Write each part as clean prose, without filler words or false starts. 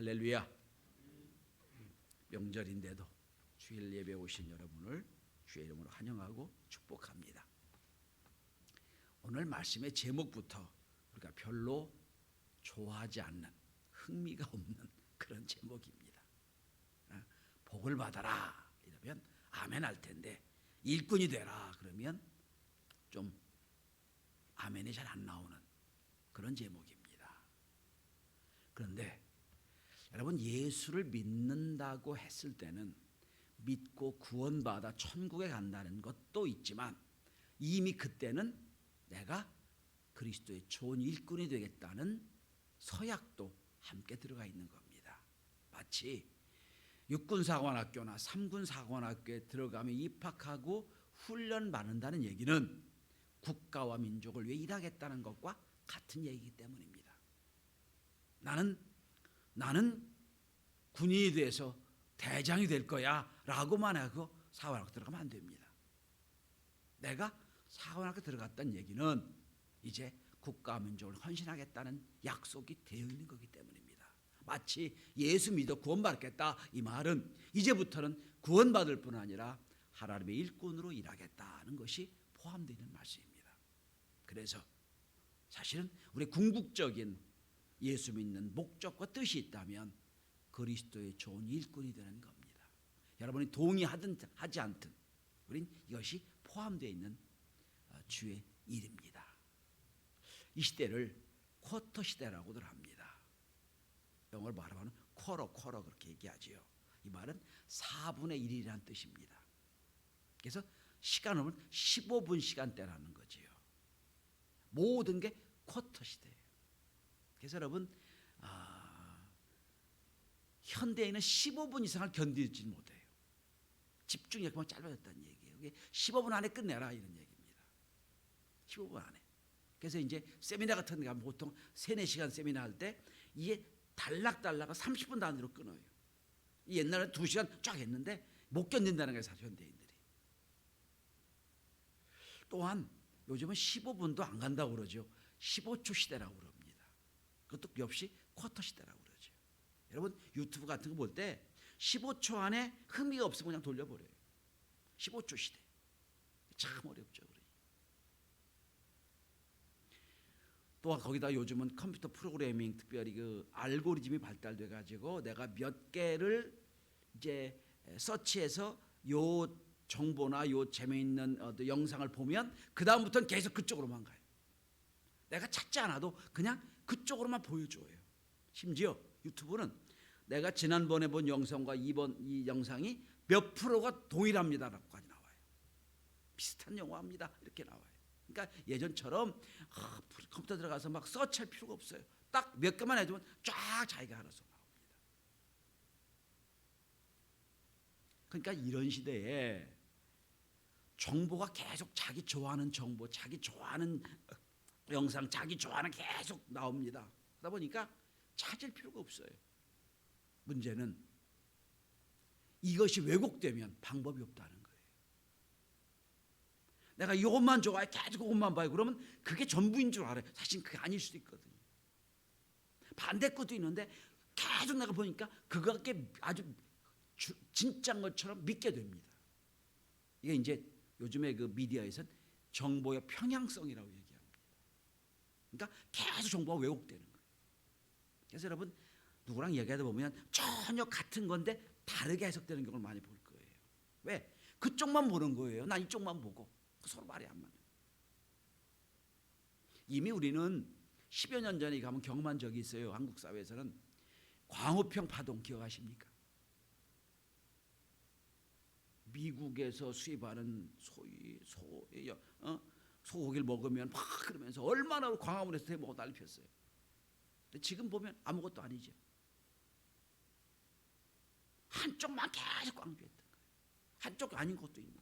할렐루야. 명절인데도 주일 예배 오신 여러분을 주의 이름으로 환영하고 축복합니다. 오늘 말씀의 제목부터 우리가 별로 좋아하지 않는, 흥미가 없는 그런 제목입니다. 복을 받아라 이러면 아멘 할 텐데, 일꾼이 되라 그러면 좀 아멘이 잘 안 나오는 그런 제목입니다. 그런데 여러분, 예수를 믿는다고 했을 때는 믿고 구원받아 천국에 간다는 것도 있지만, 이미 그때는 내가 그리스도의 좋은 일꾼이 되겠다는 서약도 함께 들어가 있는 겁니다. 마치 육군사관학교나 삼군사관학교에 들어가면 입학하고 훈련 받는다는 얘기는 국가와 민족을 위해 일하겠다는 것과 같은 얘기이기 때문입니다. 나는 군인이 돼서 대장이 될 거야 라고만 하고 사관학교 들어가면 안 됩니다. 내가 사관학교 들어갔다는 얘기는 이제 국가와 민족을 헌신하겠다는 약속이 되어 있는 거기 때문입니다. 마치 예수 믿어 구원받겠다, 이 말은 이제부터는 구원받을 뿐 아니라 하나님의 일꾼으로 일하겠다는 것이 포함되어 있는 말씀입니다. 그래서 사실은 우리 궁극적인 예수 믿는 목적과 뜻이 있다면 그리스도의 좋은 일꾼이 되는 겁니다. 여러분이 동의하든 하지 않든 우린 이것이 포함되어 있는 주의 일입니다. 이 시대를 쿼터 시대라고들 합니다. 영어로 말하면 쿼러 그렇게 얘기하지요. 이 말은 4분의 1이라는 뜻입니다. 그래서 시간을 15분 시간대라는 거지요. 모든 게 쿼터 시대예요. 그래서 여러분, 현대인은 15분 이상을 견디지 못해요. 집중력이 짧아졌다는 얘기예요. 15분 안에 끝내라 이런 얘기입니다. 15분 안에. 그래서 이제 세미나 같은 데 가면 보통 3-4시간 세미나 할 때 이게 달락달락 30분 단위로 끊어요. 옛날에 2시간 쫙 했는데 못 견딘다는 거예요, 사실 현대인들이. 또한 요즘은 15분도 안 간다고 그러죠. 15초 시대라고 그럽니다. 그것도 역시 쿼터 시대라고 그러죠. 여러분, 유튜브 같은 거 볼 때 15초 안에 흥미가 없으면 그냥 돌려버려요. 15초 시대. 참 어렵죠. 또 거기다 요즘은 컴퓨터 프로그래밍, 특별히 그 알고리즘이 발달돼 가지고 내가 몇 개를 이제 서치해서 요 정보나 요 재미있는 영상을 보면 그 다음부터는 계속 그쪽으로만 가요. 내가 찾지 않아도 그냥 그쪽으로만 보여줘요. 심지어 유튜브는 내가 지난번에 본 영상과 이 영상이 몇 프로가 동일합니다라고까지 나와요. 비슷한 영화입니다 이렇게 나와요. 그러니까 예전처럼 컴퓨터 들어가서 막 서치할 필요가 없어요. 딱 몇 개만 해두면 쫙 자기가 알아서 나옵니다. 그러니까 이런 시대에 정보가 계속 자기 좋아하는 정보, 자기 좋아하는 영상, 자기 좋아하는 계속 나옵니다. 그러다 보니까 찾을 필요가 없어요. 문제는 이것이 왜곡되면 방법이 없다는 거예요. 내가 이것만 좋아해, 계속 그것만 봐요. 그러면 그게 전부인 줄 알아요. 사실 그게 아닐 수도 있거든요. 반대 것도 있는데 계속 내가 보니까 그거게 아주 진짜인 것처럼 믿게 됩니다. 이게 이제 요즘에 그 미디어에서는 정보의 평양성이라고 얘기합니다. 그러니까 계속 정보가 왜곡되는 거예요. 그래서 여러분, 누구랑 얘기하다 보면 전혀 같은 건데 다르게 해석되는 경우를 많이 볼 거예요. 왜? 그쪽만 보는 거예요. 난 이쪽만 보고. 서로 말이 안 맞아요. 이미 우리는 10여 년 전에 가면 경험한 적이 있어요. 한국 사회에서는 광우병 파동 기억하십니까? 미국에서 수입하는 소고기를 먹으면 막 그러면서 얼마나 광화문에서 대먹고 난리 폈어요. 근데 지금 보면 아무것도 아니죠. 한쪽만 계속 강조했던 거예요. 한쪽 아닌 것도 있는데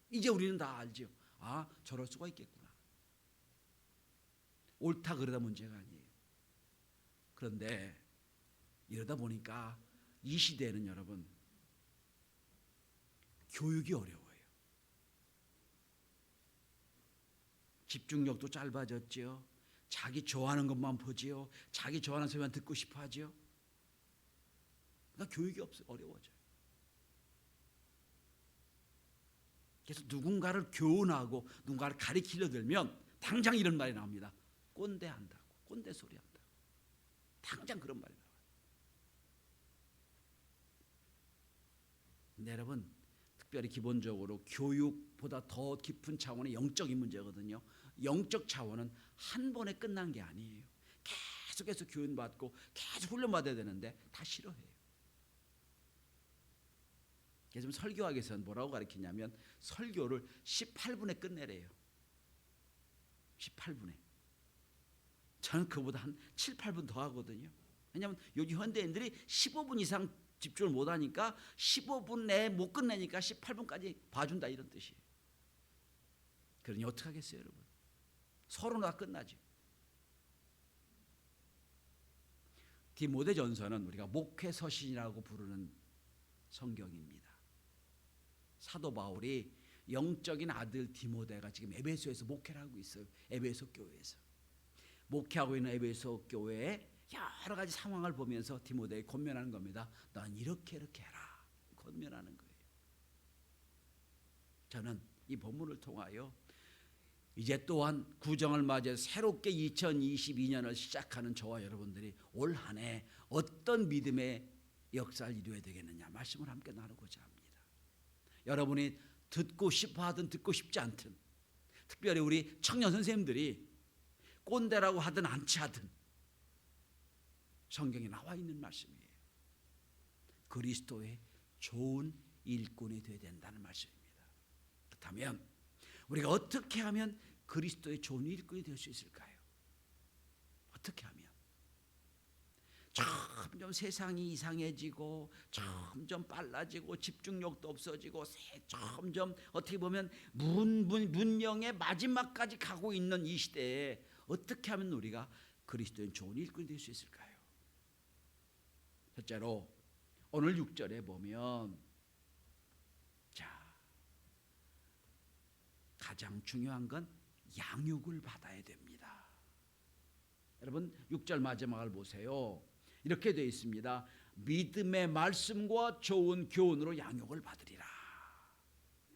이제 우리는 다 알죠. 아, 저럴 수가 있겠구나. 옳다 그러다 문제가 아니에요. 그런데 이러다 보니까 이 시대에는 여러분, 교육이 어려워요. 집중력도 짧아졌죠. 자기 좋아하는 것만 보지요. 자기 좋아하는 소리만 듣고 싶어 하죠. 그러니까 교육이 어려워져요. 그래서 누군가를 교훈하고 누군가를 가리키려 들면 당장 이런 말이 나옵니다. 꼰대한다고, 꼰대 소리 한다고. 당장 그런 말이 나와요. 근데 여러분, 특별히 기본적으로 교육보다 더 깊은 차원의 영적인 문제거든요. 영적 차원은 한 번에 끝난 게 아니에요. 계속해서 교훈받고 계속 훈련받아야 되는데 다 싫어해요. 그래서 설교학에서는 뭐라고 가르치냐면 설교를 18분에 끝내래요. 18분에. 저는 그보다 한 7, 8분 더 하거든요. 왜냐하면 요즘 현대인들이 15분 이상 집중을 못하니까 15분 내에 못 끝내니까 18분까지 봐준다 이런 뜻이에요. 그러니 어떻게 하겠어요 여러분. 서로나 끝나죠. 디모데전서는 우리가 목회서신이라고 부르는 성경입니다. 사도 바울이 영적인 아들 디모데가 지금 에베소에서 목회를 하고 있어요. 에베소 교회에서. 목회하고 있는 에베소 교회에 여러 가지 상황을 보면서 디모데에 권면하는 겁니다. 넌 이렇게 해라. 권면하는 거예요. 저는 이 본문을 통하여 이제 또한 구정을 맞이해 새롭게 2022년을 시작하는 저와 여러분들이 올 한 해 어떤 믿음의 역사를 이루어야 되겠느냐 말씀을 함께 나누고자 합니다. 여러분이 듣고 싶어 하든 듣고 싶지 않든 특별히 우리 청년 선생님들이 꼰대라고 하든 않지 하든 성경에 나와 있는 말씀이에요. 그리스도의 좋은 일꾼이 되어야 된다는 말씀입니다. 그렇다면 우리가 어떻게 하면 그리스도의 좋은 일꾼이 될 수 있을까요? 어떻게 하면? 점점 세상이 이상해지고 점점 빨라지고 집중력도 없어지고 점점 어떻게 보면 문명의 마지막까지 가고 있는 이 시대에 어떻게 하면 우리가 그리스도의 좋은 일꾼이 될 수 있을까요? 첫째로 오늘 6절에 보면 가장 중요한 건 양육을 받아야 됩니다. 여러분 6절 마지막을 보세요. 이렇게 되어 있습니다. 믿음의 말씀과 좋은 교훈으로 양육을 받으리라.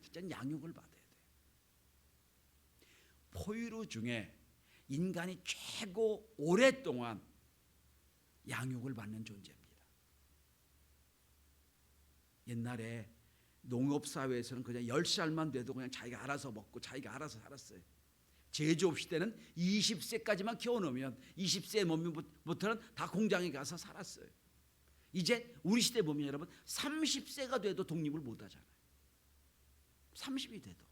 진짜 양육을 받아야 돼요. 포유류 중에 인간이 최고 오랫동안 양육을 받는 존재입니다. 옛날에 농업사회에서는 그냥 10살만 돼도 그냥 자기가 알아서 먹고 자기가 알아서 살았어요. 제조업 시대는 20세까지만 키워놓으면 20세 몸부터는 다 공장에 가서 살았어요. 이제 우리 시대 보면 여러분 30세가 돼도 독립을 못하잖아요. 30이 돼도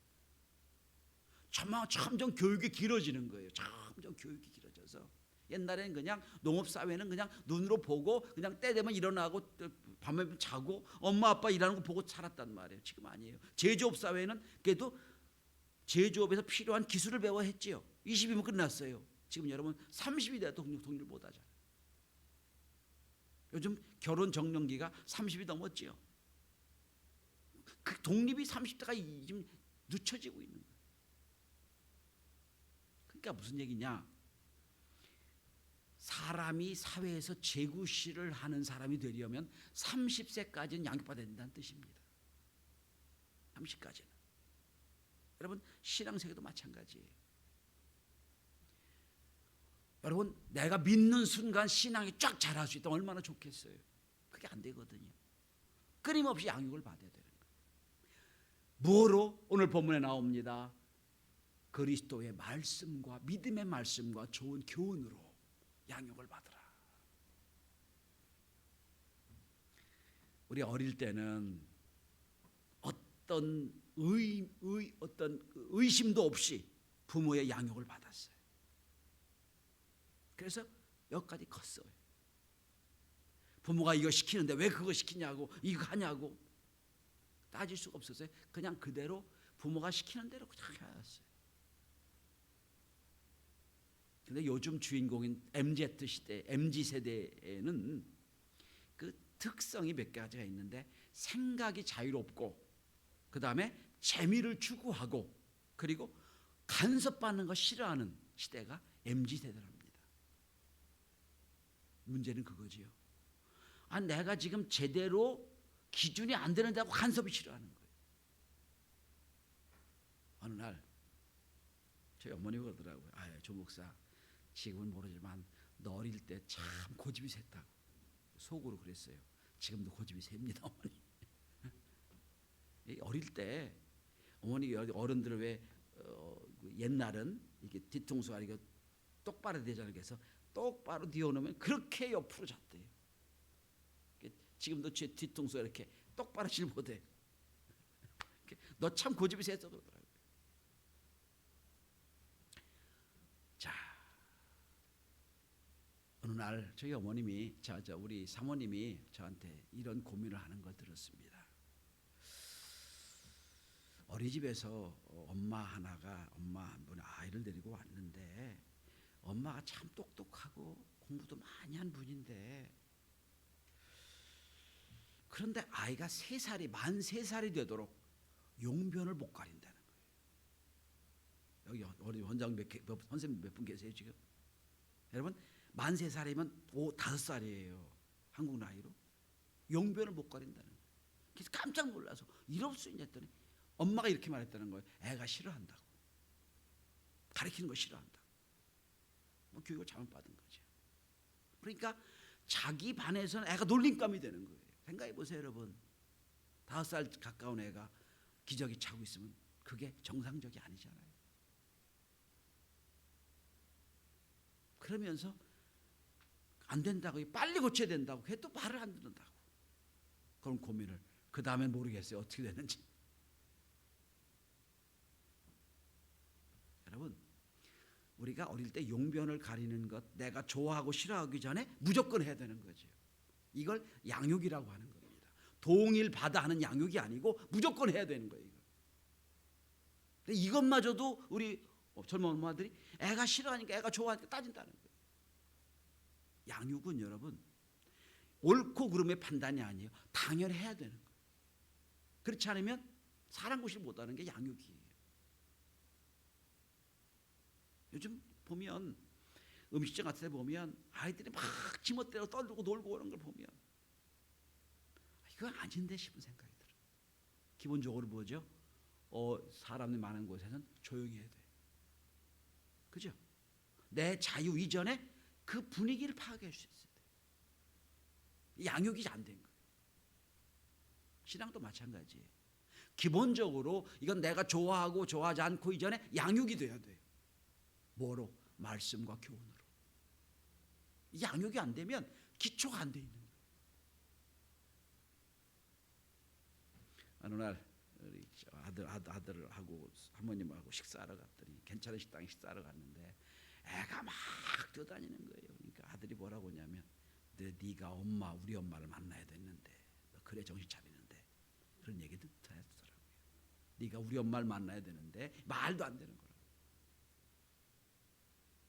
점점 교육이 길어지는 거예요. 점점 교육이 길어져서 옛날에는 그냥 농업사회는 그냥 눈으로 보고 그냥 때 되면 일어나고 밤에 자고 엄마 아빠 일하는 거 보고 살았단 말이에요. 지금 아니에요. 제조업 사회는 그래도 제조업에서 필요한 기술을 배워야 했지요. 20이면 끝났어요. 지금 여러분 30이 돼도 독립을 못 하잖아요. 요즘 결혼 적령기가 30이 넘었지요. 그 독립이 30대가 지금 늦춰지고 있는 거예요. 그러니까 무슨 얘기냐? 사람이 사회에서 재구시를 하는 사람이 되려면 30세까지는 양육받아야 된다는 뜻입니다. 30까지는. 여러분 신앙세계도 마찬가지예요. 여러분 내가 믿는 순간 신앙이 쫙 자랄 수 있다면 얼마나 좋겠어요. 그게 안 되거든요. 끊임없이 양육을 받아야 되는 거예요. 뭐로? 오늘 본문에 나옵니다. 그리스도의 말씀과 믿음의 말씀과 좋은 교훈으로 양육을 받으라. 우리 어릴 때는 어떤 의심도 없이 부모의 양육을 받았어요. 그래서 여기까지 컸어요. 부모가 이거 시키는데 왜 그거 시키냐고 이거 하냐고 따질 수가 없었어요. 그냥 그대로 부모가 시키는 대로 그냥 해왔어요. 근데 요즘 주인공인 MZ 시대, MZ 세대에는 그 특성이 몇 가지가 있는데 생각이 자유롭고 그 다음에 재미를 추구하고 그리고 간섭받는 거 싫어하는 시대가 MZ 세대랍니다. 문제는 그거지요. 내가 지금 제대로 기준이 안 되는다고 간섭이 싫어하는 거예요. 어느 날 저희 어머니가 그러더라고요. 조 목사, 지금은 모르지만 너 어릴 때 참 고집이 셌다고. 속으로 그랬어요. 지금도 고집이 셉니다, 어머니. 어릴 때 어머니 어른들은 왜 옛날은 이게 뒤통수가 이거 똑바로 되잖아요. 그래서 똑바로 뉘어놓으면 그렇게 옆으로 잤대요. 지금도 제 뒤통수가 이렇게 똑바로 못해. 너 참 고집이 세서 그러더라고요. 자, 어느 날 저희 어머님이 우리 사모님이 저한테 이런 고민을 하는 걸 들었습니다. 어린이집에서 엄마 한 분 아이를 데리고 왔는데 엄마가 참 똑똑하고 공부도 많이 한 분인데 그런데 아이가 만 3살이 되도록 용변을 못 가린다는 거예요. 여기 어린이 원장 선생님 몇 분 계세요 지금? 여러분 만 3살이면 5살이에요. 한국 나이로. 용변을 못 가린다는 거예요. 그래서 깜짝 놀라서 이럴 수 있냐 했더니 엄마가 이렇게 말했다는 거예요. 애가 싫어한다고. 가르치는 거 싫어한다고. 교육을 잘못 받은 거죠. 그러니까 자기 반에서는 애가 놀림감이 되는 거예요. 생각해 보세요 여러분. 5살 가까운 애가 기저귀 차고 있으면 그게 정상적이 아니잖아요. 그러면서 안 된다고 빨리 고쳐야 된다고 해도 말을 안 듣는다고. 그런 고민을 그 다음엔 모르겠어요. 어떻게 되는지. 여러분 우리가 어릴 때 용변을 가리는 것 내가 좋아하고 싫어하기 전에 무조건 해야 되는 거죠. 이걸 양육이라고 하는 겁니다. 동일 받아 하는 양육이 아니고 무조건 해야 되는 거예요. 이것마저도 우리 젊은 엄마들이 애가 싫어하니까 애가 좋아하니까 따진다는 거예요. 양육은 여러분 옳고 그름의 판단이 아니에요. 당연히 해야 되는 거예요. 그렇지 않으면 사랑구실 못하는 게 양육이에요. 요즘 보면 음식점 같은 데 보면 아이들이 막 지멋대로 떨고 놀고 오는 걸 보면 이건 아닌데 싶은 생각이 들어요. 기본적으로 뭐죠? 사람이 많은 곳에서는 조용히 해야 돼요. 그죠? 내 자유 이전에 그 분위기를 파악할 수 있어야 돼요. 양육이 안 된 거예요. 신앙도 마찬가지예요. 기본적으로 이건 내가 좋아하고 좋아하지 않고 이전에 양육이 돼야 돼요. 뭐로? 말씀과 교훈으로. 양육이 안 되면 기초가 안 돼 있는 거예요. 어느 날 우리 아들하고 사모님하고 식사하러 갔더니 괜찮은 식당에 식사하러 갔는데 애가 막 뛰어다니는 거예요. 그러니까 아들이 뭐라고 하냐면 네가 우리 엄마를 만나야 됐는데 너 그래 정신 차리는데 그런 얘기 듣더라고요. 네가 우리 엄마를 만나야 되는데 말도 안 되는 거라고.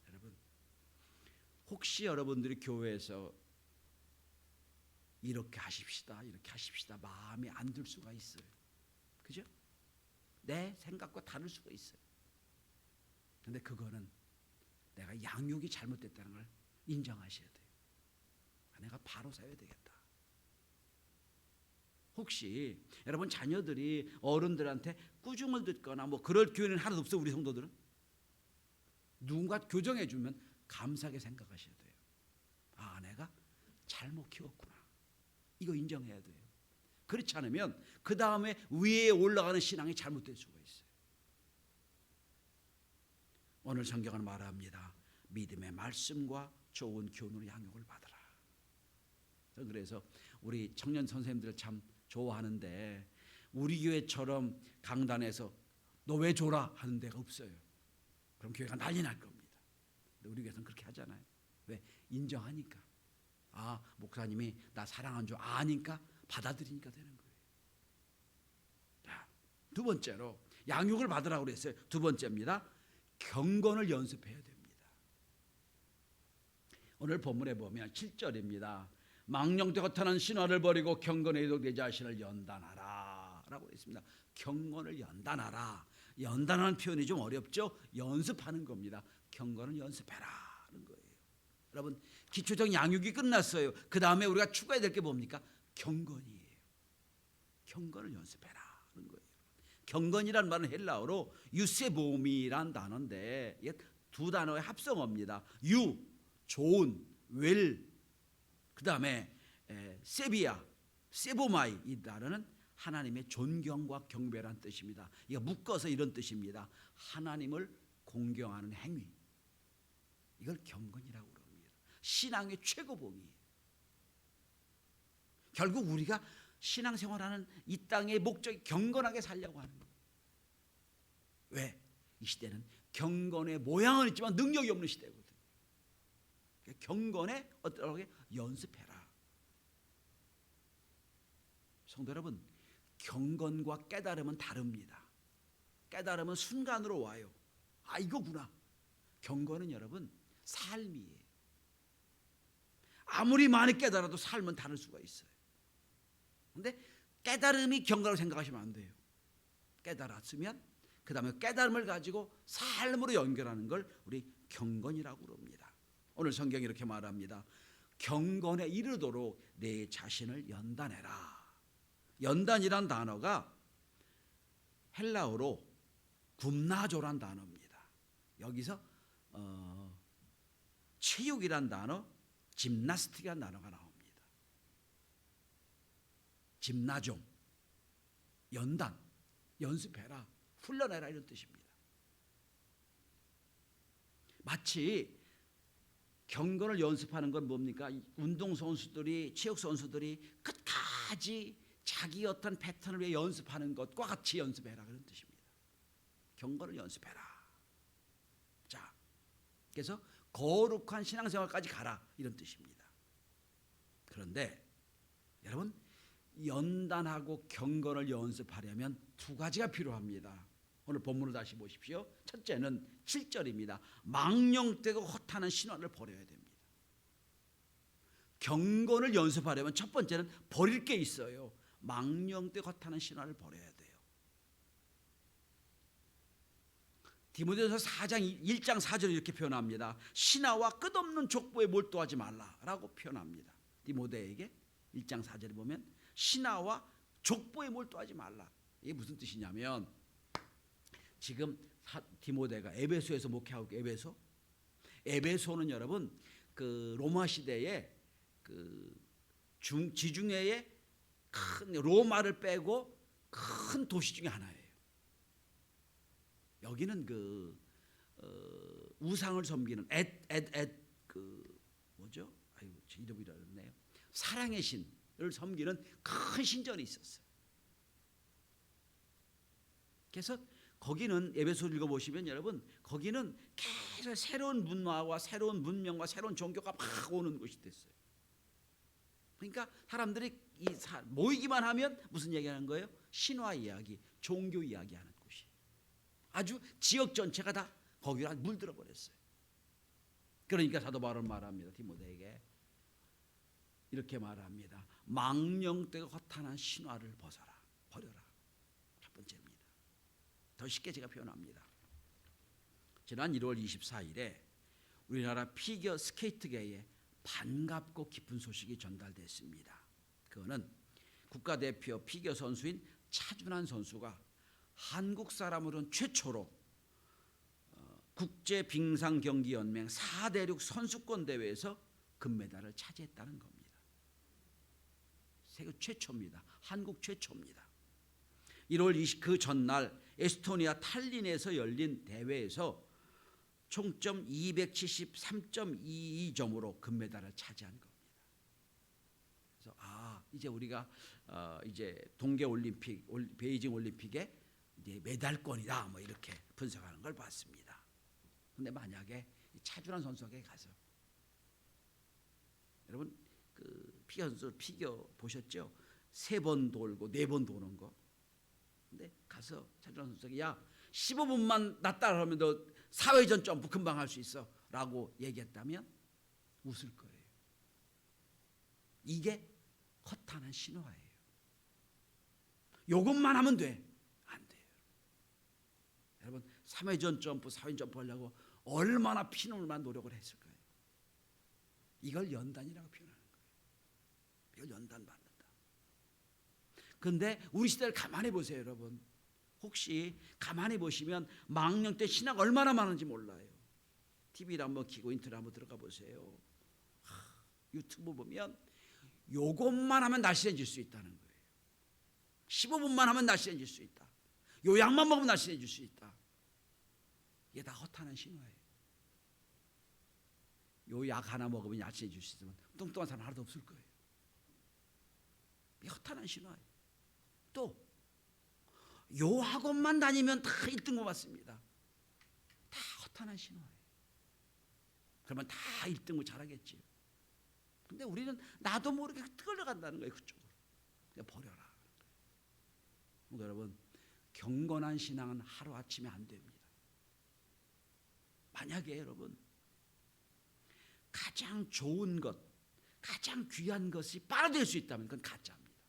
여러분 혹시 여러분들이 교회에서 이렇게 하십시다 마음이 안 들 수가 있어요. 그죠? 내 생각과 다를 수가 있어요. 그런데 그거는 내가 양육이 잘못됐다는 걸 인정하셔야 돼요. 내가 바로 서야 되겠다. 혹시 여러분 자녀들이 어른들한테 꾸중을 듣거나 뭐 그럴 기회는 하나도 없어요. 우리 성도들은 누군가 교정해 주면 감사하게 생각하셔야 돼요. 내가 잘못 키웠구나. 이거 인정해야 돼요. 그렇지 않으면 그 다음에 위에 올라가는 신앙이 잘못될 수가 있어요. 오늘 성경은 말합니다. 믿음의 말씀과 좋은 교훈으로 양육을 받으라. 그래서 우리 청년 선생님들 참 좋아하는데 우리 교회처럼 강단에서 너 왜 줘라 하는 데가 없어요. 그럼 교회가 난리 날 겁니다. 근데 우리 교회에서는 그렇게 하잖아요. 왜? 인정하니까. 목사님이 나 사랑한 줄 아니까 받아들이니까 되는 거예요. 자, 두 번째로 양육을 받으라고 그랬어요. 두 번째입니다. 경건을 연습해야 됩니다. 오늘 본문에 보면 7절입니다. 망령되 허탄한 신화를 버리고 경건에 이르도록 내 자신을 연단하라 라고 했습니다. 경건을 연단하라. 연단하는 표현이 좀 어렵죠? 연습하는 겁니다. 경건을 연습해라 하는 거예요. 여러분 기초적 양육이 끝났어요. 그 다음에 우리가 추가해야 될 게 뭡니까? 경건이에요. 경건을 연습해라 하는 거예요. 경건이란 말은 헬라어로 유세보미란 단어인데 이게 두 단어의 합성어입니다. 유, 좋은, 웰, 그 다음에 세비야, 세보마이, 이 단어는 하나님의 존경과 경배란 뜻입니다. 이거 묶어서 이런 뜻입니다. 하나님을 공경하는 행위. 이걸 경건이라고 그럽니다. 신앙의 최고봉이에요. 결국 우리가 신앙생활하는 이 땅의 목적이 경건하게 살려고 하는 거예요. 왜? 이 시대는 경건의 모양은 있지만 능력이 없는 시대거든요. 경건에 어떻게 연습해라. 성도 여러분, 경건과 깨달음은 다릅니다. 깨달음은 순간으로 와요. 아, 이거구나. 경건은 여러분 삶이에요. 아무리 많이 깨달아도 삶은 다를 수가 있어요. 그런데 깨달음이 경건이라고 생각하시면 안 돼요. 깨달았으면 그 다음에 깨달음을 가지고 삶으로 연결하는 걸 우리 경건이라고 그럽니다. 오늘 성경이 이렇게 말합니다. 경건에 이르도록 내 자신을 연단해라. 연단이란 단어가 헬라어로 굼나조란 단어입니다. 여기서 체육이란 단어, 짐나스틱이란 단어가 나옵니다. 짐나종, 연단, 연습해라, 훈련해라 이런 뜻입니다. 마치 경건을 연습하는 건 뭡니까? 운동선수들이, 체육선수들이 끝까지 자기 어떤 패턴을 위해 연습하는 것과 같이 연습해라 그런 뜻입니다. 경건을 연습해라. 자, 그래서 거룩한 신앙생활까지 가라 이런 뜻입니다. 그런데 여러분, 연단하고 경건을 연습하려면 두 가지가 필요합니다. 오늘 본문을 다시 보십시오. 첫째는 7절입니다. 망령되고 허탄한 신화를 버려야 됩니다. 경건을 연습하려면 첫 번째는 버릴 게 있어요. 망령되고 허탄한 신화를 버려야 돼요. 디모데전서 1장 4절에 이렇게 표현합니다. 신하와 끝없는 족보에 몰두하지 말라라고 표현합니다. 디모데에게 1장 4절에 보면 신하와 족보에 몰두하지 말라. 이게 무슨 뜻이냐면 지금 디모데가 에베소에서 목회하고 에베소는 여러분 그 로마 시대에 그 지중해의 큰 로마를 빼고 큰 도시 중에 하나예요. 여기는 그 우상을 섬기는 그 뭐죠? 아유, 이름이 잃었네요. 사랑의 신을 섬기는 큰 신전이 있었어요. 그래서 거기는 에베소 읽어보시면 여러분 거기는 계속 새로운 문화와 새로운 문명과 새로운 종교가 막 오는 곳이 됐어요. 그러니까 사람들이 모이기만 하면 무슨 얘기하는 거예요? 신화 이야기, 종교 이야기하는 곳이. 아주 지역 전체가 다 거기로 물들어 버렸어요. 그러니까 사도 바울은 말합니다. 디모데에게 이렇게 말합니다. 망령되고 허탄한 신화를 버려라. 첫 번째입니다. 더 쉽게 제가 표현합니다. 지난 1월 24일에 우리나라 피겨 스케이트계에 반갑고 기쁜 소식이 전달됐습니다. 그거는 국가대표 피겨 선수인 차준환 선수가 한국 사람으로는 최초로 국제빙상경기연맹 4대륙 선수권 대회에서 금메달을 차지했다는 겁니다. 세계 최초입니다. 한국 최초입니다. 1월 20 그 전날 에스토니아 탈린에서 열린 대회에서 총점 273.22점으로 금메달을 차지한 겁니다. 그래서 이제 우리가 이제 동계 올림픽, 베이징 올림픽에 이제 메달권이다 뭐 이렇게 분석하는 걸 봤습니다. 그런데 만약에 차준환 선수에게 가서 여러분 그 피겨 선수 피겨 보셨죠? 3번 돌고 4번 도는 거. 근데 가서 차준환 선수에게 야 15분만 나 따라하면 너 사회전 점프 금방 할 수 있어 라고 얘기했다면 웃을 거예요. 이게 허탄한 신화예요. 요것만 하면 돼. 안 돼요. 여러분 3회전 점프 4회전 점프 하려고 얼마나 피눈물만 노력을 했을 거예요. 이걸 연단이라고 표현하는 거예요. 이걸 연단받는다. 그런데 우리 시대를 가만히 보세요, 여러분. 혹시 가만히 보시면 망령된 신학 얼마나 많은지 몰라요. TV를 한번 키고 인터넷 한번 들어가 보세요. 유튜브 보면 요것만 하면 날씬해질 수 있다는 거예요. 15분만 하면 날씬해질 수 있다. 요 약만 먹으면 날씬해질 수 있다. 이게 다 허탄한 신화예요. 요 약 하나 먹으면 날씬해질 수 있으면 뚱뚱한 사람 하나도 없을 거예요. 이게 허탄한 신화예요. 또 요 학원만 다니면 다 1등급 맞습니다. 다 허탄한 신화예요. 그러면 다 1등급 잘하겠지요. 근데 우리는 나도 모르게 끌려간다는 거예요. 그쪽으로. 그냥 버려라. 여러분, 경건한 신앙은 하루아침에 안 됩니다. 만약에 여러분 가장 좋은 것, 가장 귀한 것이 빨아들일 수 있다면 그건 가짜입니다.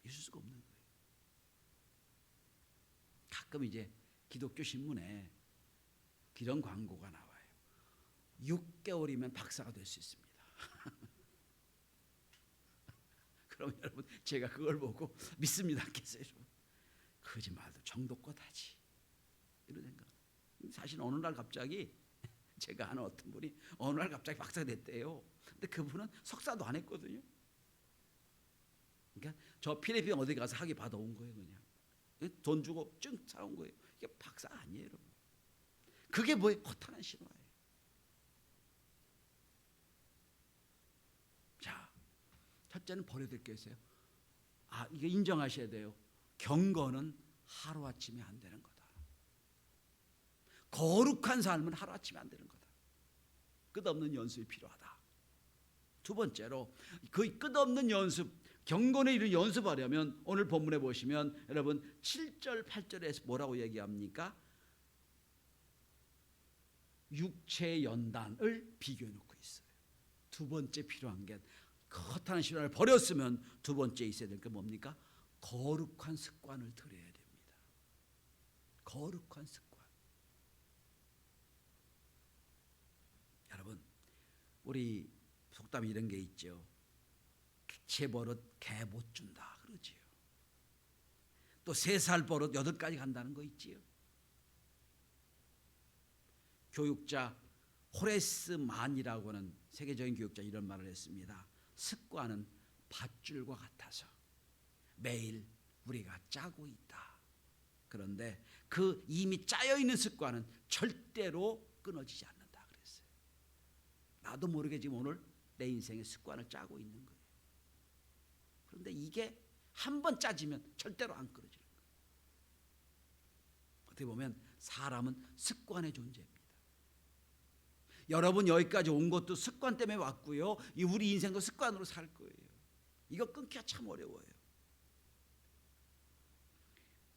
있을 수가 없는 거예요. 가끔 이제 기독교 신문에 이런 광고가 나와요. 6개월이면 박사가 될 수 있습니다. 그럼 여러분 제가 그걸 보고 믿습니다 않겠어요? 거짓말도 정도껏 하지. 이런 생각. 사실 어느 날 갑자기 제가 아는 어떤 분이 어느 날 갑자기 박사가 됐대요. 근데 그분은 석사도 안 했거든요. 그러니까 저 필리핀 어디 가서 학위 받아온 거예요. 그냥 돈 주고 쭉 사온 거예요. 이게 박사 아니에요, 여러분. 그게 뭐예요? 허탄한 신화예요. 자, 첫째는 버려야 될 게 있어요. 이게 인정하셔야 돼요. 경건은 하루아침에 안 되는 거다. 거룩한 삶은 하루아침에 안 되는 거다. 끝없는 연습이 필요하다. 두 번째로 그 끝없는 연습, 경건에 이르 연습하려면 오늘 본문에 보시면 여러분 7절 8절에서 뭐라고 얘기합니까? 육체의 연단을 비교해 놓고 있어요. 두 번째 필요한 게 그 허탄한 신화를 버렸으면 두 번째 있어야 될 게 뭡니까? 거룩한 습관을 들여야 됩니다. 거룩한 습관. 여러분, 우리 속담 이런 게 있죠. 개 버릇 개 못 준다 그러지요. 또 3살 버릇 8까지 간다는 거 있지요. 교육자 호레스 만이라고 하는 세계적인 교육자 이런 말을 했습니다. 습관은 밧줄과 같아서 매일 우리가 짜고 있다. 그런데 그 이미 짜여 있는 습관은 절대로 끊어지지 않는다 그랬어요. 나도 모르게 지금 오늘 내 인생의 습관을 짜고 있는 거예요. 그런데 이게 한 번 짜지면 절대로 안 끊어지는 거예요. 어떻게 보면 사람은 습관의 존재입니다. 여러분 여기까지 온 것도 습관 때문에 왔고요. 우리 인생도 습관으로 살 거예요. 이거 끊기가 참 어려워요.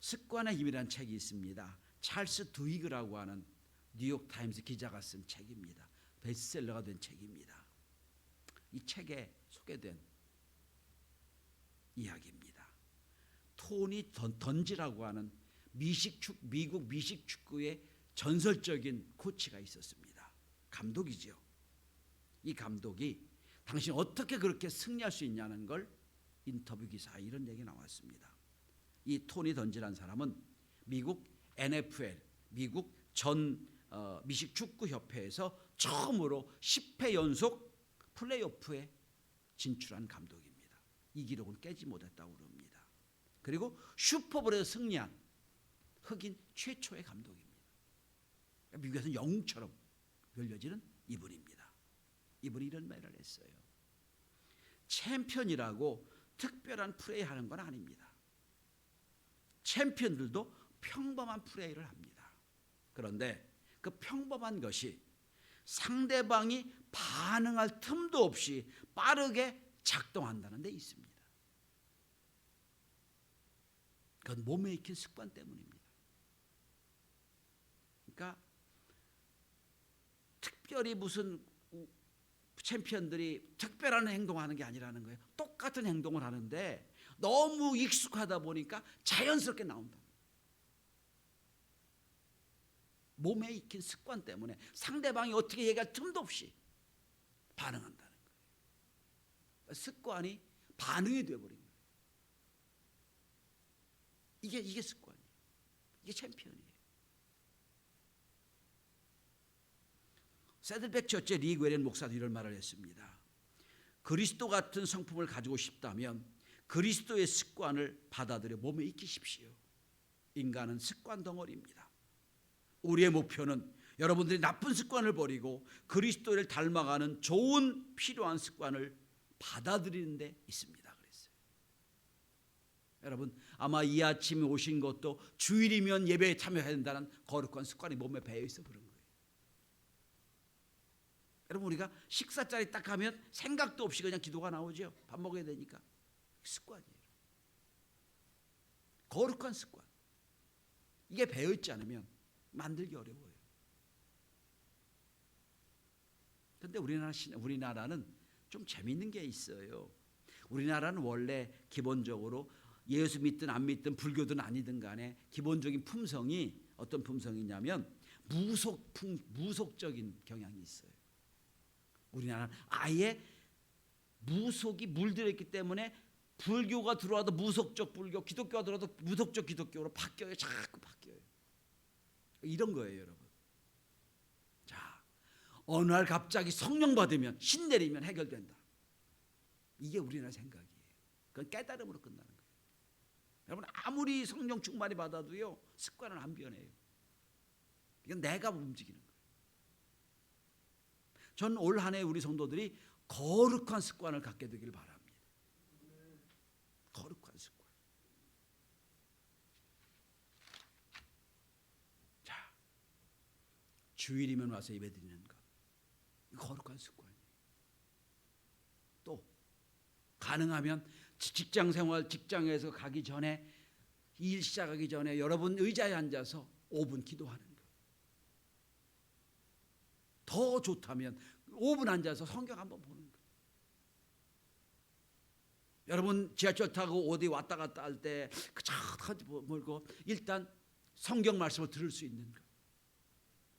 습관의 힘이라는 책이 있습니다. 찰스 드위그라고 하는 뉴욕타임스 기자가 쓴 책입니다. 베스트셀러가 된 책입니다. 이 책에 소개된 이야기입니다. 토니 던지라고 하는 미국 미식 축구의 전설적인 코치가 있었습니다. 감독이죠. 이 감독이 당신 어떻게 그렇게 승리할 수 있냐는 걸 인터뷰 기사에 이런 얘기 나왔습니다. 이 토니 던지라는 사람은 미국 NFL, 미국 전 미식 축구 협회에서 처음으로 10회 연속 플레이오프에 진출한 감독입니다. 이 기록을 깨지 못했다고 그럽니다. 그리고 슈퍼볼에서 승리한 흑인 최초의 감독입니다. 미국에서는 영웅처럼 열려지는 이분입니다. 이분이 이런 말을 했어요. 챔피언이라고 특별한 플레이하는 건 아닙니다. 챔피언들도 평범한 플레이를 합니다. 그런데 그 평범한 것이 상대방이 반응할 틈도 없이 빠르게 작동한다는 데 있습니다. 그건 몸에 익힌 습관 때문입니다. 그러니까 특별히 무슨 챔피언들이 특별한 행동하는 게 아니라는 거예요. 똑같은 행동을 하는데 너무 익숙하다 보니까 자연스럽게 나온다. 몸에 익힌 습관 때문에 상대방이 어떻게 얘기할 틈도 없이 반응한다는 거예요. 습관이 반응이 되어버린 거예요. 이게 습관이에요. 이게 챔피언이에요. 세들백 처치의 리 괴렌 목사도 이런 말을 했습니다. 그리스도 같은 성품을 가지고 싶다면 그리스도의 습관을 받아들여 몸에 익히십시오. 인간은 습관 덩어리입니다. 우리의 목표는 여러분들이 나쁜 습관을 버리고 그리스도를 닮아가는 좋은 필요한 습관을 받아들이는 데 있습니다. 그랬어요. 여러분 아마 이 아침에 오신 것도 주일이면 예배에 참여해야 된다는 거룩한 습관이 몸에 배어 있어 그런 거예요. 여러분 우리가 식사 자리 딱 하면 생각도 없이 그냥 기도가 나오죠. 밥 먹어야 되니까. 습관이에요. 거룩한 습관. 이게 배어 있지 않으면 만들기 어려워요. 그런데 우리나라는 좀 재미있는 게 있어요. 우리나라는 원래 기본적으로 예수 믿든 안 믿든 불교든 아니든 간에 기본적인 품성이 어떤 품성이냐면 무속적인 경향이 있어요. 우리나라는 아예 무속이 물들어 있기 때문에 불교가 들어와도 무속적 불교, 기독교가 들어와도 무속적 기독교로 바뀌어요. 자꾸 바뀌어요. 이런 거예요, 여러분. 자, 어느 날 갑자기 성령 받으면 신 내리면 해결된다. 이게 우리나라 생각이에요. 그건 깨달음으로 끝나는 거예요. 여러분 아무리 성령 충만히 받아도요 습관은 안 변해요. 이건 내가 움직이는 거예요. 전 올 한 해 우리 성도들이 거룩한 습관을 갖게 되길 바랍니다. 거룩한 습관. 자, 주일이면 와서 예배드리는 것. 거룩한 습관이에요. 또 가능하면 직장 생활, 직장에서 가기 전에 일 시작하기 전에 여러분 의자에 앉아서 5분 기도하는 것. 더 좋다면 5분 앉아서 성경 한번 보는 것. 여러분 지하철 타고 어디 왔다 갔다 할 때 그저 멀고 일단 성경 말씀을 들을 수 있는 것.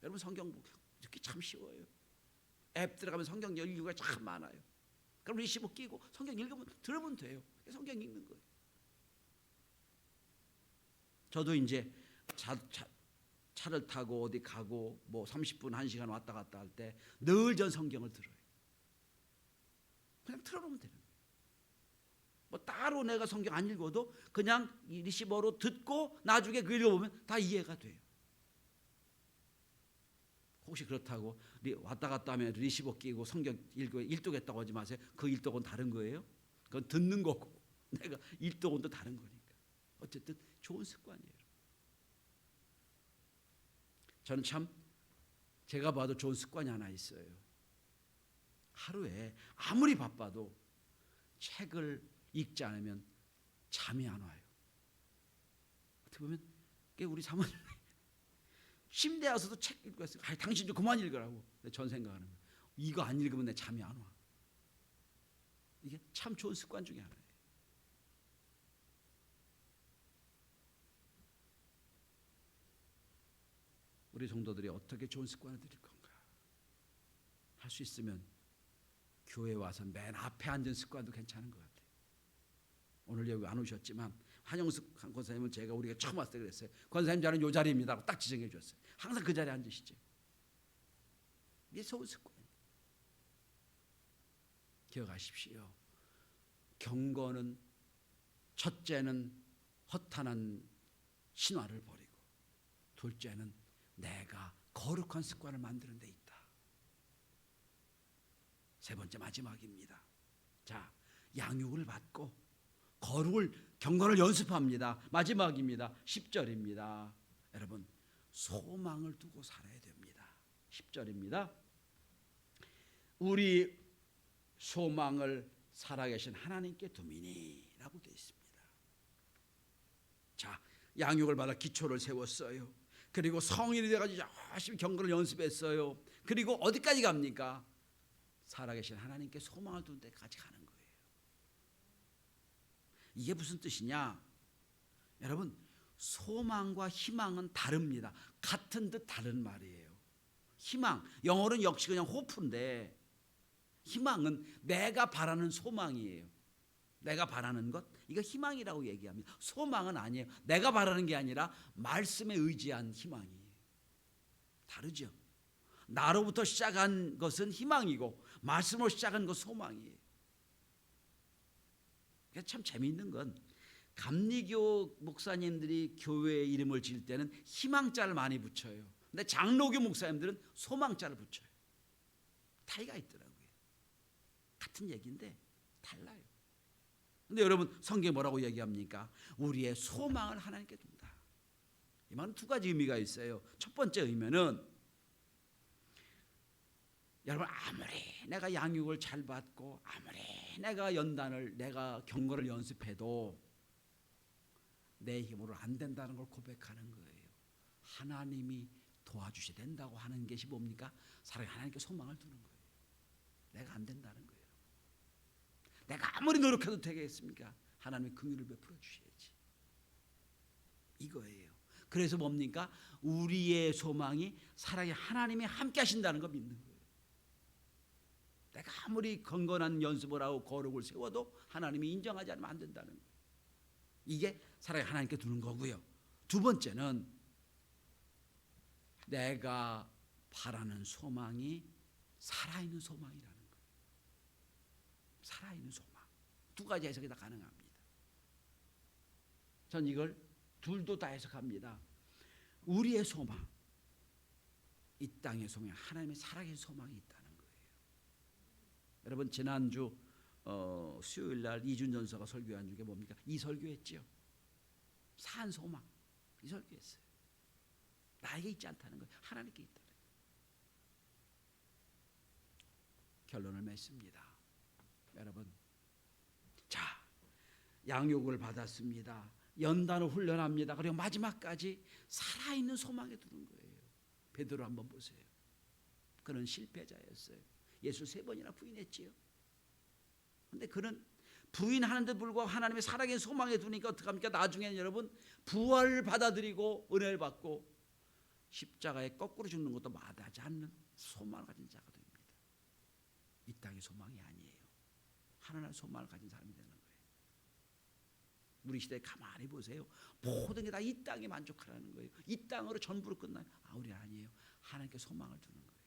여러분 성경 읽기 참 쉬워요. 앱 들어가면 성경 열기가 참 많아요. 그럼 리시버 끼고 성경 읽으면 들으면 돼요. 성경 읽는 거예요. 저도 이제 차를 타고 어디 가고 뭐 30분 1시간 왔다 갔다 할 때 늘 전 성경을 들어요. 그냥 틀어놓으면 되는 거예요. 뭐 따로 내가 성경 안 읽어도 그냥 리시버로 듣고 나중에 그 읽어보면 다 이해가 돼요. 혹시 그렇다고 왔다 갔다 하면 리시버 끼고 성경 일독했다고 하지 마세요. 그 일독은 다른 거예요. 그건 듣는 거고 내가 일독은 또 다른 거니까. 어쨌든 좋은 습관이에요. 저는 참 제가 봐도 좋은 습관이 하나 있어요. 하루에 아무리 바빠도 책을 읽지 않으면 잠이 안 와요. 어떻게 보면 우리 사모님 침대에 와서도 책 읽고 있어요. 당신 좀 그만 읽으라고. 전 생각하는 거예요. 이거 안 읽으면 내 잠이 안 와. 이게 참 좋은 습관 중에 하나예요. 우리 성도들이 어떻게 좋은 습관을 들일 건가? 할 수 있으면 교회 와서 맨 앞에 앉은 습관도 괜찮은 것 같아요. 오늘 여기 안 오셨지만 한영숙 권사님은 제가 우리가 처음 왔을 때 그랬어요. 권사님 자리는 이 자리입니다. 딱 지정해 줬어요. 항상 그 자리에 앉으시죠. 이게 좋은 습관이에요. 기억하십시오. 경건은 첫째는 허탄한 신화를 버리고 둘째는 내가 거룩한 습관을 만드는 데 있다. 세 번째 마지막입니다. 자, 양육을 받고 경건을 연습합니다. 마지막입니다. 10절입니다. 여러분 소망을 두고 살아야 됩니다. 10절입니다. 우리 소망을 살아계신 하나님께 두미니 라고 되어 있습니다. 자, 양육을 받아 기초를 세웠어요. 그리고 성인이 돼가지고 열심히 경건을 연습했어요. 그리고 어디까지 갑니까? 살아계신 하나님께 소망을 두는 데까지 가는 거예요. 이게 무슨 뜻이냐? 여러분 소망과 희망은 다릅니다. 같은 듯 다른 말이에요. 희망, 영어로는 역시 그냥 호프인데 희망은 내가 바라는 소망이에요. 내가 바라는 것, 이거 희망이라고 얘기합니다. 소망은 아니에요. 내가 바라는 게 아니라 말씀에 의지한 희망이에요. 다르죠. 나로부터 시작한 것은 희망이고 말씀으로 시작한 것은 소망이에요. 참 재미있는 건 감리교 목사님들이 교회에 이름을 지을 때는 희망자를 많이 붙여요. 근데 장로교 목사님들은 소망자를 붙여요. 차이가 있더라고요. 같은 얘기인데 달라요. 근데 여러분 성경에 뭐라고 얘기합니까? 우리의 소망을 하나님께 둔다. 이 말은 두 가지 의미가 있어요. 첫 번째 의미는 여러분 아무리 내가 양육을 잘 받고 아무리 내가 연단을 내가 경건을 연습해도 내 힘으로 안 된다는 걸 고백하는 거예요. 하나님이 도와주셔야 된다고 하는 것이 뭡니까? 사람이 하나님께 소망을 두는 거예요. 내가 안 된다는 거예요. 내가 아무리 노력해도 되겠습니까? 하나님의 긍휼을 베풀어 주셔야지. 이거예요. 그래서 뭡니까? 우리의 소망이 살아계 하나님이 함께 하신다는 거 믿는 거예요. 내가 아무리 건건한 연습을 하고 거룩을 세워도 하나님이 인정하지 않으면 안 된다는 거예요. 이게 살아계 하나님께 두는 거고요. 두 번째는 내가 바라는 소망이 살아있는 소망이라는 거예요. 살아있는 소망. 두 가지 해석이 다 가능합니다. 전 이걸 둘도 다 해석합니다. 우리의 소망, 이 땅의 소망, 하나님의 살아계신 소망이 있다는 거예요. 여러분 지난주 수요일 날 이준전서가 설교한 중에 뭡니까? 이 설교했죠. 산 소망, 이 설교했어요. 나에게 있지 않다는 거예요. 하나님께 있다는 거예요. 결론을 맺습니다. 여러분, 자, 양육을 받았습니다. 연단을 훈련합니다. 그리고 마지막까지 살아있는 소망에 두는 거예요. 베드로 한번 보세요. 그는 실패자였어요. 예수 3번이나 부인했지요. 그런데 그는 부인하는데 불구하고 하나님의 살아계신 소망에 두니까 어떡합니까? 나중에는 여러분 부활을 받아들이고 은혜를 받고 십자가에 거꾸로 죽는 것도 마다하지 않는 소망을 가진 자가 됩니다. 이 땅의 소망이 아니에요. 하나님의 소망을 가진 사람이 되는 거예요. 우리 시대에 가만히 보세요. 모든 게 다 이 땅에 만족하라는 거예요. 이 땅으로 전부로 끝나요. 우리는 아니에요. 하나님께 소망을 두는 거예요.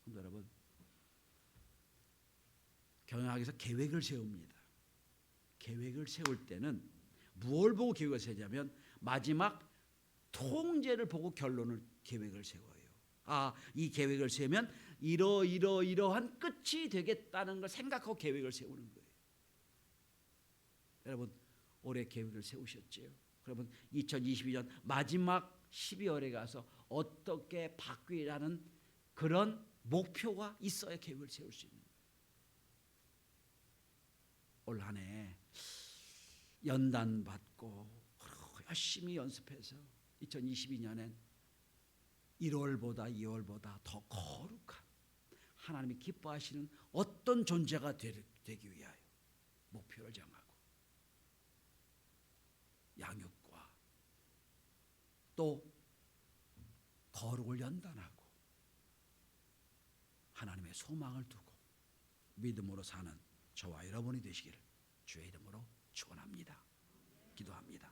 그럼 여러분 경영학에서 계획을 세웁니다. 계획을 세울 때는 무엇을 보고 계획을 세우냐면 마지막 통제를 보고 계획을 세워요. 이 계획을 세우면 이러한 끝이 되겠다는 걸 생각하고 계획을 세우는 거예요. 여러분 올해 계획을 세우셨지요? 그러면 2022년 마지막 12월에 가서 어떻게 바뀌라는 그런 목표가 있어야 계획을 세울 수 있는 거예요. 올 한 해 연단 받고 열심히 연습해서 2022년엔 1월보다 2월보다 더 거룩한 하나님이 기뻐하시는 어떤 존재가 되기 위하여 목표를 정하고 양육과 또 거룩을 연단하고 하나님의 소망을 두고 믿음으로 사는 저와 여러분이 되시기를 주의 이름으로 축원합니다. 기도합니다.